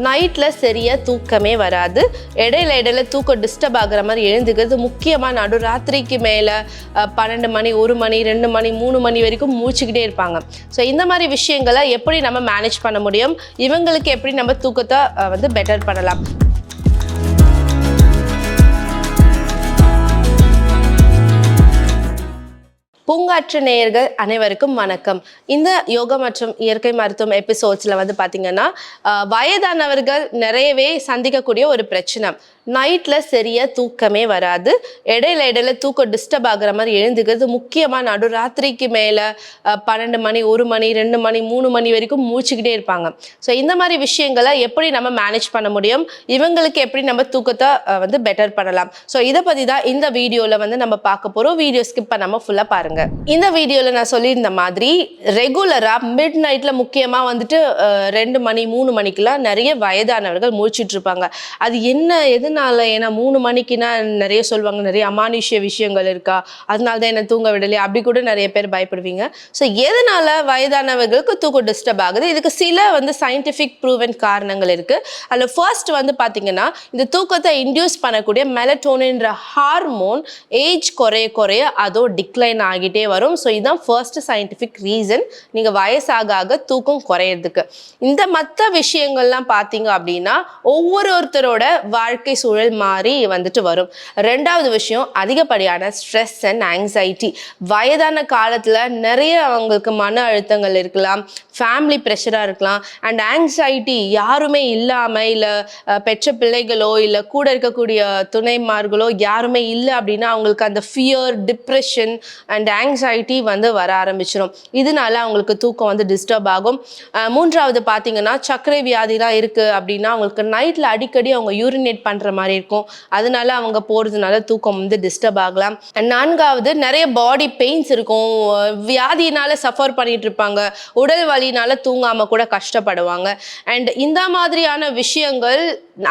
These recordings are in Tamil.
நைட்டில் சரியாக தூக்கமே வராது. இடையில தூக்கம் டிஸ்டர்ப் ஆகிற மாதிரி எழுந்துக்கிறது. முக்கியமாக நடுராத்திரிக்கு மேலே 12 மணி 1 மணி 2 மணி 3 மணி வரைக்கும் மூச்சுக்கிட்டே இருப்பாங்க. ஸோ இந்த மாதிரி விஷயங்களை எப்படி நம்ம மேனேஜ் பண்ண முடியும், இவங்களுக்கு எப்படி நம்ம தூக்கத்தை பெட்டர் பண்ணலாம். பூங்காற்று நேயர்கள் அனைவருக்கும் வணக்கம். இந்த யோகா மற்றும் இயற்கை மருத்துவம் எபிசோட்ஸில் பார்த்தீங்கன்னா வயதானவர்கள் நிறையவே சந்திக்கக்கூடிய ஒரு பிரச்சனை. நைட்டில் சரியாக தூக்கமே வராது. இடையில தூக்கம் டிஸ்டர்ப் ஆகிற மாதிரி எழுந்துக்கிறது. முக்கியமாக நடுராத்திரிக்கு மேலே 12 மணி 1 மணி 2 மணி 3 மணி வரைக்கும் மூச்சுக்கிட்டே இருப்பாங்க. ஸோ இந்த மாதிரி விஷயங்களை எப்படி நம்ம மேனேஜ் பண்ண முடியும், இவங்களுக்கு எப்படி நம்ம தூக்கத்தை பெட்டர் பண்ணலாம். ஸோ இதை பற்றி தான் இந்த வீடியோவில் நம்ம பார்க்க போகிறோம். வீடியோ ஸ்கிப் பண்ணாமல் ஃபுல்லாக பாருங்கள். இந்த வீடியோவில் நான் சொல்லியிருந்த மாதிரி ரெகுலராக மிட் நைட்டில் முக்கியமாக 2 மணி 3 மணிக்கெலாம் நிறைய வயதானவர்கள் முழிச்சிட்டு இருப்பாங்க. அது எதனால? ஏன்னா 3 மணிக்குன்னா நிறைய சொல்லுவாங்க, நிறைய அமானுஷ்ய விஷயங்கள் இருக்கா, அதனால தான் என்ன தூங்க விடலையா, அப்படி கூட நிறைய பேர் பயப்படுவீங்க. ஸோ எதனால வயதானவர்களுக்கு தூக்கம் டிஸ்டர்ப் ஆகுது? இதுக்கு சில சயின்டிஃபிக் ப்ரூவன் காரணங்கள் இருக்கு. அதில் ஃபர்ஸ்ட் பார்த்தீங்கன்னா இந்த தூக்கத்தை இன்டியூஸ் பண்ணக்கூடிய மெலட்டோனின்ற ஹார்மோன் ஏஜ் குறைய அதோ டிக்ளைன் ஆகிட்டே வரும். ஸோ இதுதான் ஃபர்ஸ்ட் சயின்டிஃபிக் ரீசன் நீங்கள் வயசாக தூக்கம் குறையிறதுக்கு. இந்த மற்ற விஷயங்கள்லாம் பார்த்தீங்க அப்படின்னா ஒவ்வொருத்தரோட வாழ்க்கை சூழல் மாறி வரும். ரெண்டாவது விஷயம் அதிகப்படியான ஸ்ட்ரெஸ் அண்ட் ஆங்ஸைட்டி. வயதான காலத்தில் நிறைய அவங்களுக்கு மன அழுத்தங்கள் இருக்கலாம், ஃபேமிலி ப்ரெஷராக இருக்கலாம். அண்ட் ஆங்ஸைட்டி யாருமே இல்லாமல், இல்லை பெற்ற பிள்ளைகளோ இல்லை கூட இருக்கக்கூடிய துணைமார்களோ யாருமே இல்லை அப்படின்னா அவங்களுக்கு அந்த ஃபியர், டிப்ரெஷன் அண்ட் ஆங்ஸைட்டி வர ஆரம்பிச்சிடும். இதனால அவங்களுக்கு தூக்கம் டிஸ்டர்ப் ஆகும். மூன்றாவது பார்த்தீங்கன்னா சர்க்கரை வியாதிலாம் இருக்குது அப்படின்னா அவங்களுக்கு நைட்டில் அடிக்கடி அவங்க யூரினேட் பண்ணுற மாதிரி இருக்கும். அதனால அவங்க போகிறதுனால தூக்கம் டிஸ்டர்ப் ஆகலாம். நான்காவது நிறைய பாடி பெயின்ஸ் இருக்கும், வியாதியினால சஃபர் பண்ணிட்டு இருப்பாங்க, உடல் வலினால தூங்காம கூட கஷ்டப்படுவாங்க. அண்ட் இந்த மாதிரியான விஷயங்கள்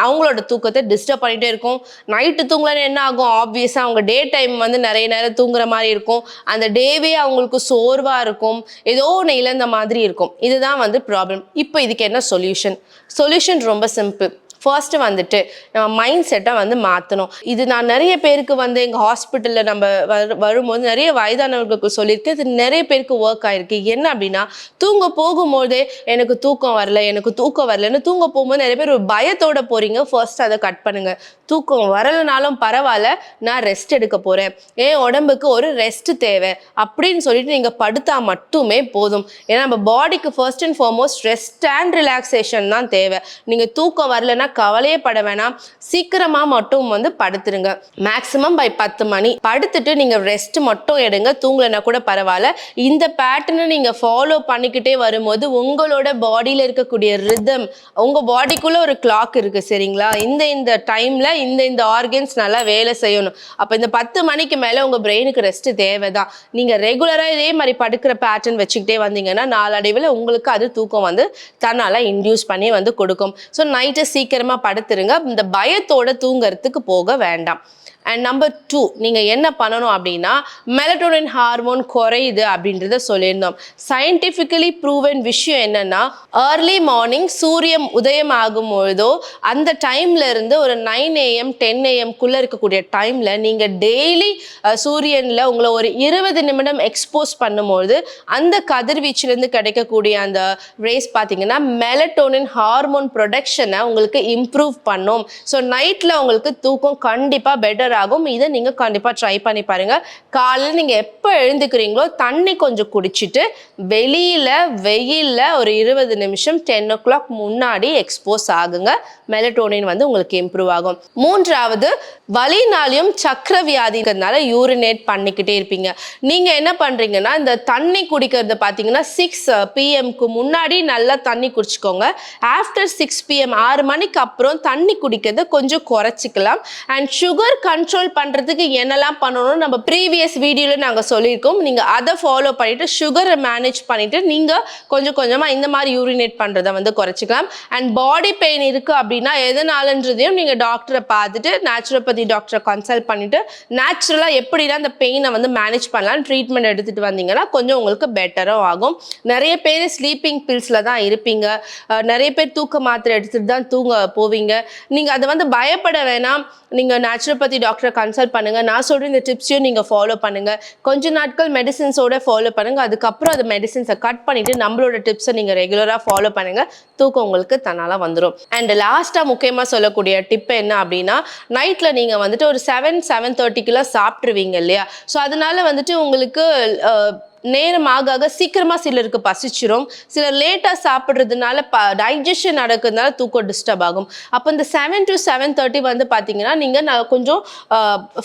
அவங்களோட தூக்கத்தை டிஸ்டர்ப் பண்ணிட்டே இருக்கும். நைட்டு தூங்கலன்னு என்ன ஆகும்? ஆப்வியஸாக அவங்க டே டைம் நிறைய நேரம் தூங்குற மாதிரி இருக்கும். அந்த டேவே அவங்களுக்கு சோர்வாக இருக்கும், ஏதோ ஒன்று இழந்த மாதிரி இருக்கும். இதுதான் ப்ராப்ளம். இப்போ இதுக்கு என்ன சொல்யூஷன் ரொம்ப சிம்பிள். ஃபர்ஸ்ட் நம்ம மைண்ட் செட்டை மாற்றணும். இது நான் நிறைய பேருக்கு எங்கள் ஹாஸ்பிட்டலில் நம்ம வரும்போது நிறைய வயதானவர்களுக்கு சொல்லியிருக்கேன். இது நிறைய பேருக்கு ஒர்க் ஆகிருக்கு. என்ன அப்படின்னா தூங்க போகும்போதே எனக்கு தூக்கம் வரலன்னு தூங்க போகும்போது நிறைய பேர் ஒரு பயத்தோட போகிறீங்க. ஃபர்ஸ்ட் அதை கட் பண்ணுங்கள். தூக்கம் வரலைனாலும் பரவாயில்ல, நான் ரெஸ்ட் எடுக்க போகிறேன், என் உடம்புக்கு ஒரு ரெஸ்ட் தேவை அப்படின்னு சொல்லிட்டு நீங்கள் படுத்தா மட்டுமே போதும். ஏன்னா நம்ம பாடிக்கு first and foremost rest and relaxation தான் தேவை. நீங்கள் தூக்கம் வரலைன்னா கவலையே பட வேணாம், சீக்கிரமா மட்டும் படுத்துருங்க. மேக்சிமம் பை 10 மணி படுத்துட்டு நீங்க ரெஸ்ட் மட்டும் எடுங்க. தூங்கலைன்னா கூட பரவாயில்ல. இந்த பேட்டர்னை நீங்க ஃபாலோ பண்ணிக்கிட்டே வரும்போது உங்களோட பாடியில இருக்கக்கூடிய ரிதம், உங்க பாடிக்குள்ள ஒரு கிளாக் இருக்கு சரிங்களா, இந்த டைம்ல இந்த ஆர்கன்ஸ் நல்லா வேலை செய்யணும். அப்ப இந்த 10 மணிக்கு மேல உங்க பிரெயினுக்கு ரெஸ்ட் தேவைதான். நீங்க ரெகுலரா இதே மாதிரி படுக்கிற பேட்டர்ன் வச்சுக்கிட்டே வந்தீங்கன்னா நாளடைவில் உங்களுக்கு அது தூக்கம் தன்னால இன்டியூஸ் பண்ணி கொடுக்கும். ஸோ நைட்டு சீக்கிரம் படுத்துருங்க. இந்த பயத்தோட தூங்கறதுக்கு போக வேண்டாம். அண்ட் நம்பர் 2, நீங்கள் என்ன பண்ணணும் அப்படின்னா மெலட்டோனின் ஹார்மோன் குறையுது அப்படின்றத சொல்லியிருந்தோம். சயின்டிஃபிக்கலி ப்ரூவன் விஷயம் என்னன்னா ஏர்லி மார்னிங் சூரியன் உதயம் ஆகும் பொழுதோ அந்த டைம்ல இருந்து ஒரு 9 AM 10 AM இருக்கக்கூடிய டைம்ல நீங்கள் டெய்லி சூரியனில் உங்களை ஒரு 20 நிமிடம் எக்ஸ்போஸ் பண்ணும்பொழுது அந்த கதிர்வீச்சிலேருந்து கிடைக்கக்கூடிய அந்த ரேஸ் பார்த்தீங்கன்னா மெலட்டோனின் ஹார்மோன் ப்ரொடக்ஷனை உங்களுக்கு இம்ப்ரூவ் பண்ணும். ஸோ நைட்டில் உங்களுக்கு தூக்கம் கண்டிப்பாக பெட்டர் ஆகும். இதை நீங்க கண்டிப்பா ட்ரை பண்ணி பாருங்க. காலையில் நீங்க எப்ப எழுந்துக்கிறீங்களோ தண்ணி கொஞ்சம் குடிச்சிட்டு வெயில்ல ஒரு 20 நிமிஷம் 10 o'clock முன்னாடி எக்ஸ்போஸ் ஆகுங்க. மெலட்டோனின் உங்களுக்கு இம்ப்ரூவ் ஆகும். மூன்றாவது, வலினாலையும் சக்கர வியாதிக்கிறதுனால யூரினேட் பண்ணிக்கிட்டே இருப்பீங்க. நீங்க என்ன பண்றீங்கன்னா இந்த தண்ணி குடிக்கிறது பார்த்தீங்கன்னா 6 PM முன்னாடி நல்லா தண்ணி குடிச்சுக்கோங்க. ஆஃப்டர் 6 PM 6 மணிக்கு அப்புறம் தண்ணி குடிக்கிறத கொஞ்சம் குறைச்சிக்கலாம். அண்ட் சுகர் கண்ட்ரோல் பண்ணுறதுக்கு என்னெல்லாம் பண்ணணும்னு நம்ம ப்ரீவியஸ் வீடியோவில் நாங்கள் சொல்லியிருக்கோம். நீங்கள் அதை ஃபாலோ பண்ணிவிட்டு சுகரை மேனேஜ் பண்ணிவிட்டு நீங்கள் கொஞ்சம் கொஞ்சமாக இந்த மாதிரி யூரினேட் பண்ணுறதை வந்து குறைச்சிக்கலாம். அண்ட் பாடி பெயின் இருக்குது அப்படின்னா எதனாலன்றதையும் நீங்கள் டாக்டரை பார்த்துட்டு நேச்சுரோபதி டாக்டரை கன்சல்ட் பண்ணிவிட்டு நேச்சுரலாக எப்படின்னா அந்த பெயினை வந்து மேனேஜ் பண்ணலாம் ட்ரீட்மெண்ட் எடுத்துகிட்டு வந்தீங்கன்னா கொஞ்சம் உங்களுக்கு பெட்டரும் ஆகும். நிறைய பேர் ஸ்லீப்பிங் பில்ஸில் தான் இருப்பீங்க, நிறைய பேர் தூக்க மாத்திரை எடுத்துகிட்டு தான் தூங்க போவீங்க. நீங்கள் அதை வந்து பயப்பட வேணாம். நீங்கள் நேச்சுரோபதி டாக்டரை கன்சல்ட் பண்ணுங்கள். நான் சொல்கிற இந்த டிப்ஸையும் நீங்கள் ஃபாலோ பண்ணுங்கள். கொஞ்ச நாட்கள் மெடிசின்ஸோட ஃபாலோ பண்ணுங்கள். அதுக்கப்புறம் அந்த மெடிசின்ஸை கட் பண்ணிவிட்டு நம்மளோட டிப்ஸை நீங்கள் ரெகுலராக ஃபாலோ பண்ணுங்கள். தூக்கம் உங்களுக்கு தன்னால் வந்துடும். அண்ட் லாஸ்ட்டாக முக்கியமாக சொல்லக்கூடிய டிப் என்ன அப்படின்னா, நைட்டில் நீங்கள் வந்துட்டு ஒரு 7-7:30 சாப்பிட்ருவீங்க இல்லையா? ஸோ அதனால வந்துட்டு உங்களுக்கு நேரம் ஆக சீக்கிரமாக சிலருக்கு பசிச்சிரும். சிலர் லேட்டாக சாப்பிட்றதுனால டைஜஷன் நடக்கிறதுனால தூக்கம் டிஸ்டர்ப் ஆகும். அப்போ இந்த 7 to 7:30 வந்து பார்த்தீங்கன்னா நீங்கள் கொஞ்சம்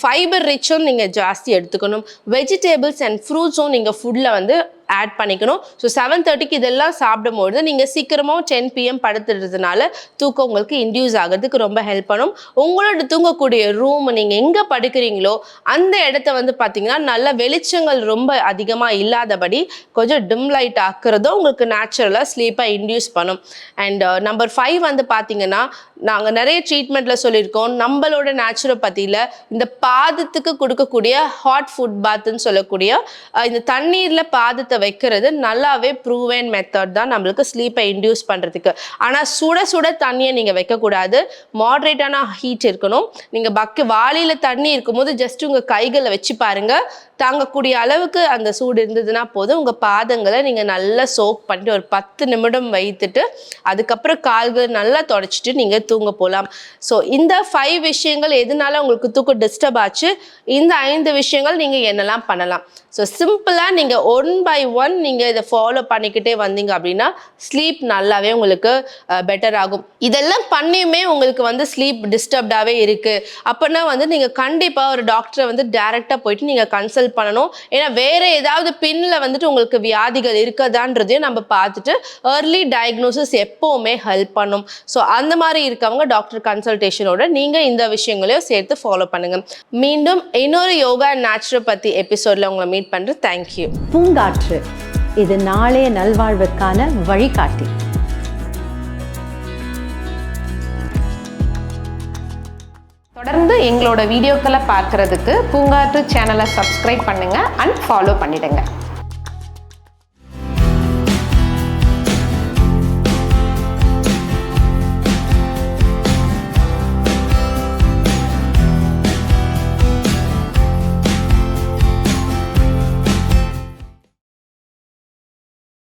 ஃபைபர் ரிச்சும் நீங்கள் ஜாஸ்தி எடுத்துக்கணும். வெஜிடபிள்ஸ் அண்ட் ஃப்ரூட்ஸும் நீங்கள் ஃபுட்டில் வந்து ஆட் பண்ணிக்கணும். ஸோ 7:30 இதெல்லாம் சாப்பிடும்போது நீங்கள் சீக்கிரமாக 10 PM படுத்துறதுனால தூக்கம் உங்களுக்கு இன்டியூஸ் ஆகிறதுக்கு ரொம்ப ஹெல்ப் பண்ணும். உங்களோட தூங்கக்கூடிய ரூம் நீங்கள் எங்கே படுக்கிறீங்களோ அந்த இடத்த வந்து பார்த்தீங்கன்னா நல்ல வெளிச்சங்கள் ரொம்ப அதிகமாக இல்லாதபடி கொஞ்சம் டிம் லைட் ஆக்குறதும் உங்களுக்கு நேச்சுரலாக ஸ்லீப்பாக இன்டியூஸ் பண்ணும். அண்ட் நம்பர் 5 வந்து பார்த்தீங்கன்னா, நாங்கள் நிறைய ட்ரீட்மெண்ட்டில் சொல்லியிருக்கோம், நம்மளோட நேச்சுரோபதியில் இந்த பாதத்துக்கு கொடுக்கக்கூடிய ஹாட் ஃபுட் பாத்துன்னு சொல்லக்கூடிய இந்த தண்ணீரில் பாதத்தை வைக்கிறது நல்லாவே ப்ரூவன் மெத்தட் தான் நம்மளுக்கு ஸ்லீப்பை இன்டியூஸ் பண்ணுறதுக்கு. ஆனால் சுட சுட தண்ணியை நீங்கள் வைக்கக்கூடாது, மாட்ரேட்டான ஹீட் இருக்கணும். நீங்கள் வாளியில் தண்ணி இருக்கும்போது ஜஸ்ட் உங்கள் கைகளை வச்சு பாருங்கள், தாங்கக்கூடிய அளவுக்கு அந்த சூடு இருந்ததுன்னா போதும். உங்கள் பாதங்களை நீங்கள் நல்லா சோக் பண்ணிட்டு ஒரு 10 நிமிடம் வைத்துட்டு அதுக்கப்புறம் கால்களை நல்லா தொடச்சிட்டு நீங்கள் தூங்க போகலாம். ஸோ இந்த 5 விஷயங்கள் எதனால உங்களுக்கு தூக்கம் டிஸ்டர்ப் ஆச்சு, இந்த 5 விஷயங்கள் நீங்கள் என்னெல்லாம் பண்ணலாம். ஸோ சிம்பிளாக நீங்கள் 1 by 1 நீங்கள் இதை ஃபாலோ பண்ணிக்கிட்டே வந்தீங்க அப்படின்னா ஸ்லீப் நல்லாவே உங்களுக்கு பெட்டர் ஆகும். இதெல்லாம் பண்ணியுமே உங்களுக்கு வந்து ஸ்லீப் டிஸ்டர்ப்டாகவே இருக்குது அப்படின்னா வந்து நீங்கள் கண்டிப்பாக ஒரு டாக்டரை வந்து டைரெக்டாக போயிட்டு நீங்கள் கன்சல்ட் பண்ணணும். ஏன்னா வேறு ஏதாவது பின்னில் வந்துட்டு உங்களுக்கு வியாதிகள் இருக்கதான்றதையும் நம்ம பார்த்துட்டு ஏர்லி டயக்னோசிஸ் எப்போவுமே ஹெல்ப் பண்ணும். ஸோ அந்த மாதிரி இருக்கவங்க டாக்டர் கன்சல்டேஷனோட நீங்கள் இந்த விஷயங்களையும் சேர்த்து ஃபாலோ பண்ணுங்கள். மீண்டும் இன்னொரு யோகா அண்ட் நேச்சுரோபதி எபிசோடில் உங்களை மீட் பண்ணுறேன். தேங்க்யூ. பூங்காற்று, இது நாளைய நல்வாழ்வுக்கான வழிகாட்டி. தொடர்ந்து எங்களோட வீடியோக்களை பார்க்கறதுக்கு பூங்காற்று சேனலை சப்ஸ்கிரைப் பண்ணுங்கள் அண்ட் ஃபாலோ பண்ணிடுங்க.